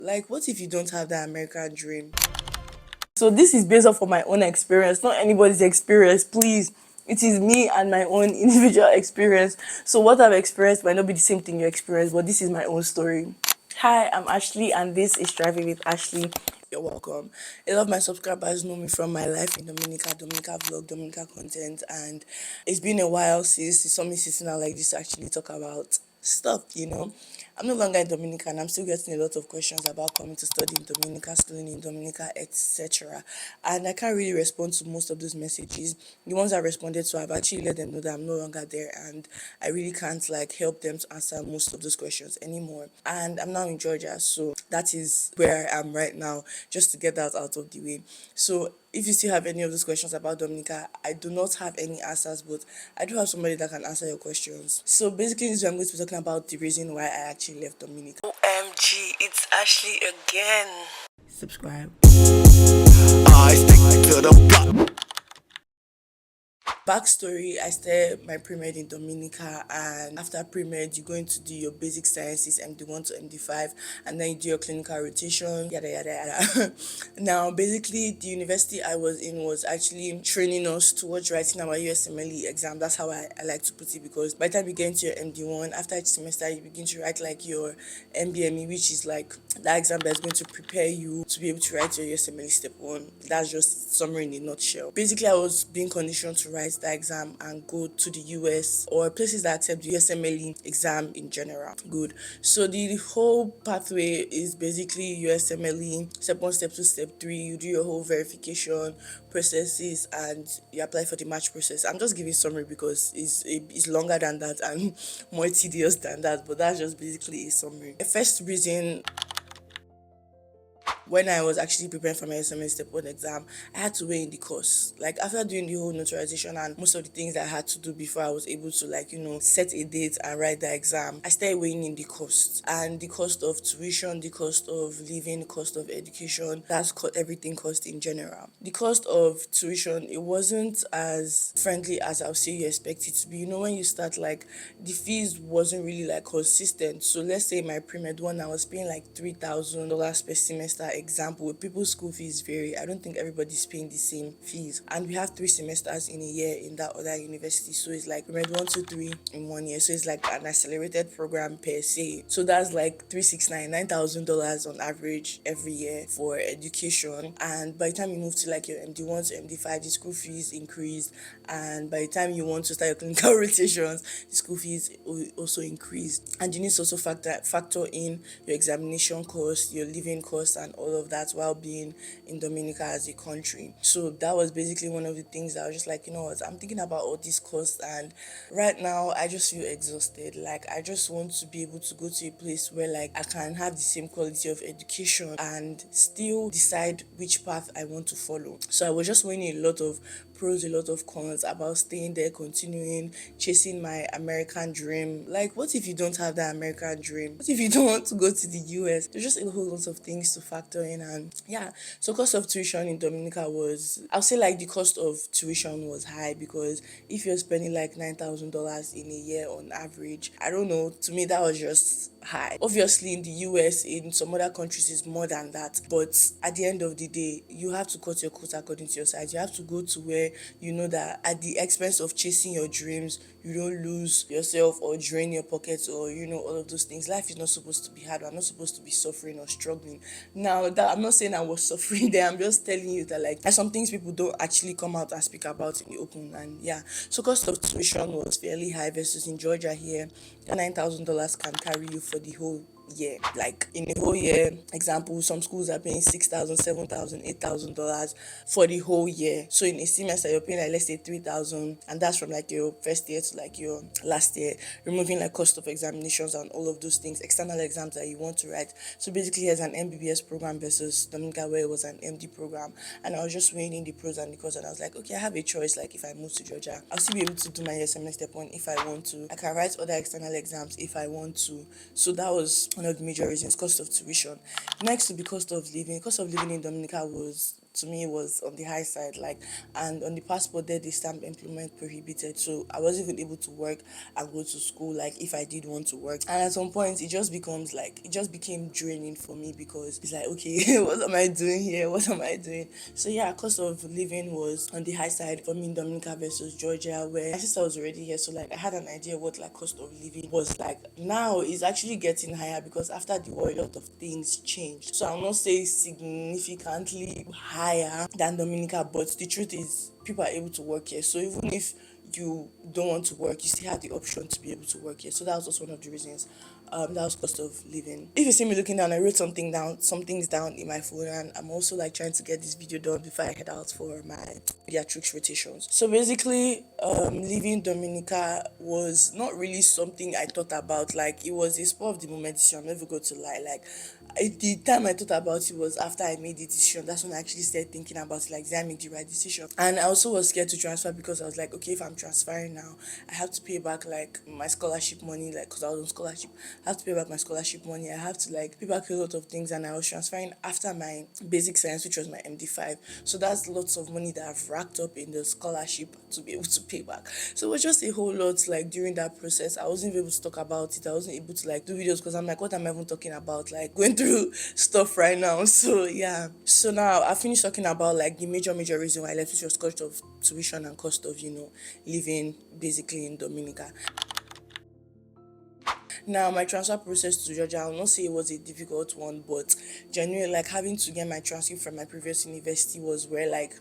Like, what if you don't have that American dream? So this is based off of my own experience, not anybody's experience, please. It is me and my own individual experience. So what I've experienced might not be the same thing you experience, but this is my own story. Hi, I'm Ashley, and this is Driving with Ashley. You're welcome. A lot of my subscribers know me from my life in Dominica, Dominica vlog, Dominica content, and it's been a while since you saw me sitting out like this to actually talk about stuff. I'm no longer in Dominica, and I'm still getting a lot of questions about coming to study in Dominica, schooling in Dominica, etc. And I can't really respond to most of those messages. The ones I responded to, I've actually let them know that I'm no longer there, and I really can't like help them to answer most of those questions anymore. And I'm now in Georgia, so that is where I am right now, just to get that out of the way. So if you still have any of those questions about Dominica, I do not have any answers, but I do have somebody that can answer your questions. So basically, this is where I'm going to be talking about the reason why I actually left Dominica. OMG, it's Ashley again. Subscribe. I stick to the block. Backstory: I started my pre-med in Dominica, and after pre-med you go into do your basic sciences MD1 to MD5, and then you do your clinical rotation, yada yada yada. Now basically the university I was in was actually training us towards writing our USMLE exam. That's how I like to put it, because by the time you get into your MD1, after each semester you begin to write like your MBME, which is like that exam that's going to prepare you to be able to write your USMLE step 1. That's just summary in a nutshell. Basically I was being conditioned to write the exam and go to the US or places that accept the USMLE exam in general. Good. So the whole pathway is basically USMLE, step 1, step 2, step 3. You do your whole verification processes and you apply for the match process. I'm just giving summary because it's longer than that and more tedious than that, but that's just basically a summary. The first reason, when I was actually preparing for my SML Step 1 exam, I had to weigh in the cost. Like, after doing the whole notarization and most of the things that I had to do before I was able to, like, set a date and write the exam, I started weighing in the cost. And the cost of tuition, the cost of living, the cost of education, that's everything cost in general. The cost of tuition, it wasn't as friendly as I'll say you expect it to be. When you start, like, the fees wasn't really, like, consistent. So let's say my pre-med one, I was paying like $3,000 per semester. Example, with people's school fees vary. I don't think everybody's paying the same fees, and we have 3 semesters in a year in that other university, so it's like we 1, 2, 3 in 1 year, so it's like an accelerated program per se. So that's like $9,000 on average every year for education. And by the time you move to like your MD1 to MD5, the school fees increase, and by the time you want to start your clinical rotations, the school fees will also increase. And you need to also factor in your examination costs, your living costs, and all of that while being in Dominica as a country. So that was basically one of the things that I was just like, what, I'm thinking about all these costs, and right now I just feel exhausted. Like, I just want to be able to go to a place where like I can have the same quality of education and still decide which path I want to follow. So I was just weighing a lot of pros, a lot of cons about staying there, continuing chasing my American dream. Like, what if you don't have that American dream? What if you don't want to go to the US? There's just a whole lot of things to factor in, and yeah. So cost of tuition in Dominica was, I'll say like the cost of tuition was high, because if you're spending like $9,000 in a year on average, I don't know, to me that was just high. Obviously in the US, in some other countries is more than that, but at the end of the day, you have to cut your coat according to your size. You have to go to where you know that at the expense of chasing your dreams, you don't lose yourself or drain your pockets, or all of those things. Life is not supposed to be hard. I'm not supposed to be suffering or struggling. Now, that I'm not saying I was suffering there, I'm just telling you that like there's some things people don't actually come out and speak about in the open. And yeah, so cost of tuition was fairly high, versus in Georgia here, $9,000 can carry you for the whole year. Like, in a whole year, example, some schools are paying $6,000, $7,000, $8,000 for the whole year. So in a semester you're paying like, let's say, $3,000, and that's from like your first year to like your last year, removing like cost of examinations and all of those things, external exams that you want to write. So basically, here's an MBBS program versus Dominica, where it was an MD program. And I was just weighing in the pros and the cons, and I was like, okay, I have a choice. Like, if I move to Georgia, I'll still be able to do my SML step 1 if I want to. I can write other external exams if I want to. So that was one of the major reasons, cost of tuition. Next to the cost of living. Cost of living in Dominica was to me was on the high side, like, and on the passport there they stamped employment prohibited, so I wasn't even able to work and go to school like if I did want to work. And at some point it just became draining for me, because it's like, okay, what am I doing here, what am I doing? So yeah, cost of living was on the high side for me in Dominica versus Georgia, where my sister was already here, so like I had an idea what like cost of living was like. Now it's actually getting higher because after the war a lot of things changed, so I'll not say significantly higher than Dominica, but the truth is people are able to work here. So even if you don't want to work, you still have the option to be able to work here. So that was also one of the reasons. That was cost of living. If you see me looking down, I wrote some things down in my phone, and I'm also like trying to get this video done before I head out for my pediatrics rotations. So basically, leaving Dominica was not really something I thought about. Like, it was a spur of the moment decision. I'm never going to lie. Like, the time I thought about it was after I made the decision. That's when I actually started thinking about it, like, did I make the right decision? And I also was scared to transfer, because I was like, okay, if I'm transferring now, I have to pay back like my scholarship money, like, because I was on scholarship. I have to pay back my scholarship money. I have to like pay back a lot of things, and I was transferring after my basic science, which was my MD5. So that's lots of money that I've racked up in the scholarship to be able to pay back. So it was just a whole lot. Like, during that process, I wasn't able to talk about it. I wasn't able to like do videos, because I'm like, what am I even talking about? Like, going through stuff right now. So yeah. So now I finished talking about like the major reason why I left, which was cost of tuition and cost of, living basically in Dominica. Now, my transfer process to Georgia, I'll not say it was a difficult one, but genuinely, like, having to get my transcript from my previous university was where, like,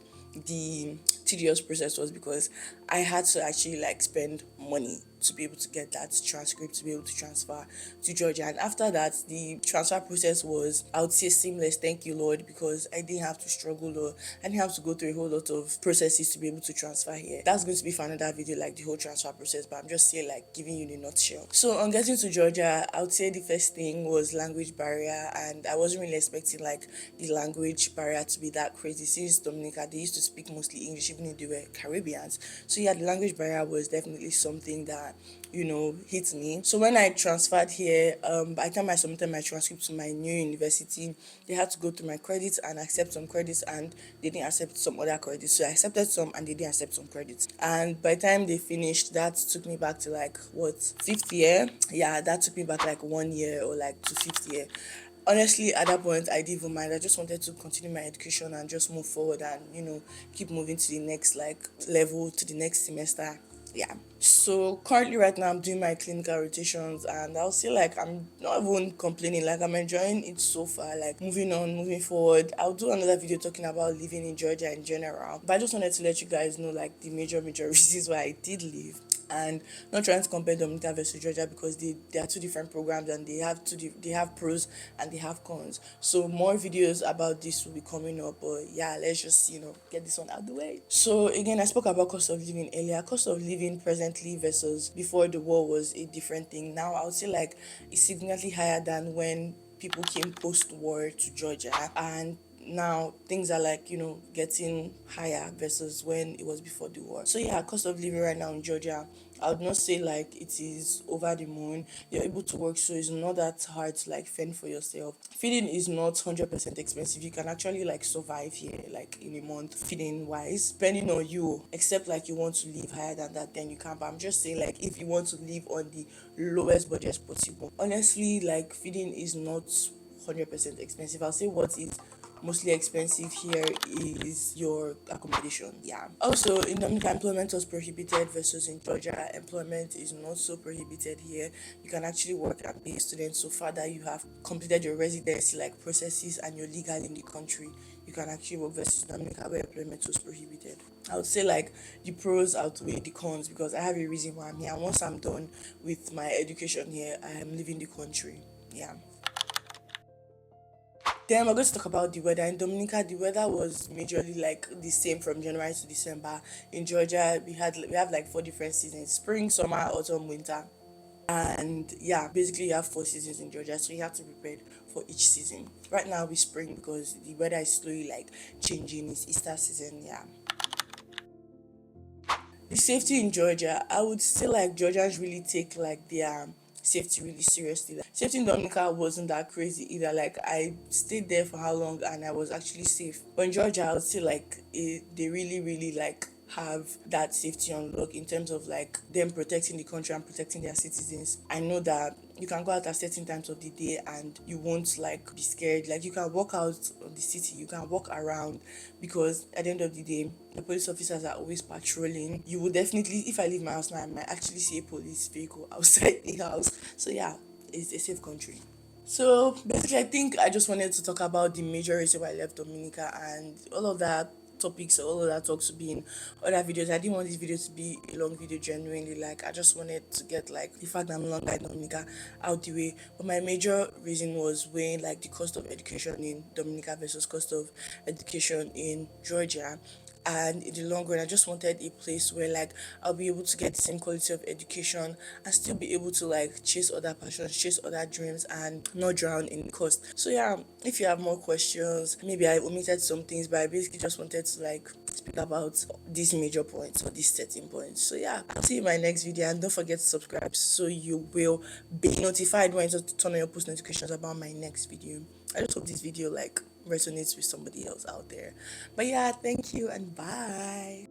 the tedious process was, because I had to actually, like, spend money to be able to get that transcript, to be able to transfer to Georgia. And after that, the transfer process was, I would say, seamless, thank you, Lord, because I didn't have to struggle, or I didn't have to go through a whole lot of processes to be able to transfer here. That's going to be for another video, like the whole transfer process, but I'm just saying, like, giving you the nutshell. So on getting to Georgia, I would say the first thing was language barrier, and I wasn't really expecting like the language barrier to be that crazy. Since Dominica, they used to speak mostly English, even if they were Caribbeans. So yeah, the language barrier was definitely something that hit me. So when I transferred here, by the time I submitted my transcript to my new university, they had to go through my credits and accept some credits, and they didn't accept some other credits. So I accepted some and they didn't accept some credits. And by the time they finished, that took me back to like what, fifth year? Yeah, that took me back like 1 year, or like to fifth year. Honestly, at that point, I didn't even mind. I just wanted to continue my education and just move forward, and keep moving to the next like level, to the next semester. Yeah. So currently right now I'm doing my clinical rotations, and I'll say like I'm not even complaining, like I'm enjoying it so far, like moving on, moving forward. I'll do another video talking about living in Georgia in general. But I just wanted to let you guys know like the major reasons why I did leave. And not trying to compare Dominica versus Georgia, because they are two different programs, and they have pros and they have cons. So more videos about this will be coming up. But yeah, let's just get this one out of the way. So again, I spoke about cost of living earlier. Cost of living presently versus before the war was a different thing. Now I would say like it's significantly higher than when people came post-war to Georgia, and now things are like getting higher versus when it was before the war. So yeah, cost of living right now in Georgia, I would not say like it is over the moon. You're able to work, so it's not that hard to like fend for yourself. Feeding is not 100% expensive. You can actually like survive here like in a month, feeding wise, depending on you. Except like you want to live higher than that, then you can. But I'm just saying, like, if you want to live on the lowest budget possible, honestly, like, feeding is not 100% expensive. I'll say what is mostly expensive here is your accommodation. Yeah. Also, in Dominica, employment was prohibited versus in Georgia, employment is not so prohibited here. You can actually work and be a student so far that you have completed your residency like processes and you're legal in the country. You can actually work versus Dominica, where employment was prohibited. I would say like the pros outweigh the cons, because I have a reason why I'm here. And once I'm done with my education here, I am leaving the country. Yeah. Then we're going to talk about the weather. In Dominica, the weather was majorly like the same from January to December. In Georgia, we have like 4 different seasons: spring, summer, autumn, winter. And yeah, basically you have 4 seasons in Georgia, so you have to prepare for each season. Right now we spring because the weather is slowly like changing. It's Easter season, yeah. The safety in Georgia, I would say like Georgians really take like their safety really seriously. Like, Safety in Dominica wasn't that crazy either. Like I stayed there for how long and I was actually safe. But in Georgia, I would say like they really, really like have that safety on lock in terms of like them protecting the country and protecting their citizens. I know that you can go out at certain times of the day and you won't like be scared. Like you can walk out of the city, you can walk around because at the end of the day, the police officers are always patrolling. You will definitely, if I leave my house now, I might actually see a police vehicle outside the house. So yeah, it's a safe country. So basically, I think I just wanted to talk about the major reason why I left Dominica and all of that topics, all of that talks to be in other videos. I didn't want this video to be a long video genuinely. Like I just wanted to get like the fact that I'm no longer in Dominica out the way. But my major reason was weighing like the cost of education in Dominica versus cost of education in Georgia. And in the long run, I just wanted a place where like I'll be able to get the same quality of education and still be able to like chase other passions, chase other dreams, and not drown in cost. So yeah, if you have more questions, maybe I omitted some things, but I basically just wanted to like speak about these major points or these 13 points. So yeah, I'll see you in my next video, and don't forget to subscribe so you will be notified when to turn on your post notifications about my next video. I just hope this video like resonates with somebody else out there. But yeah, thank you and bye.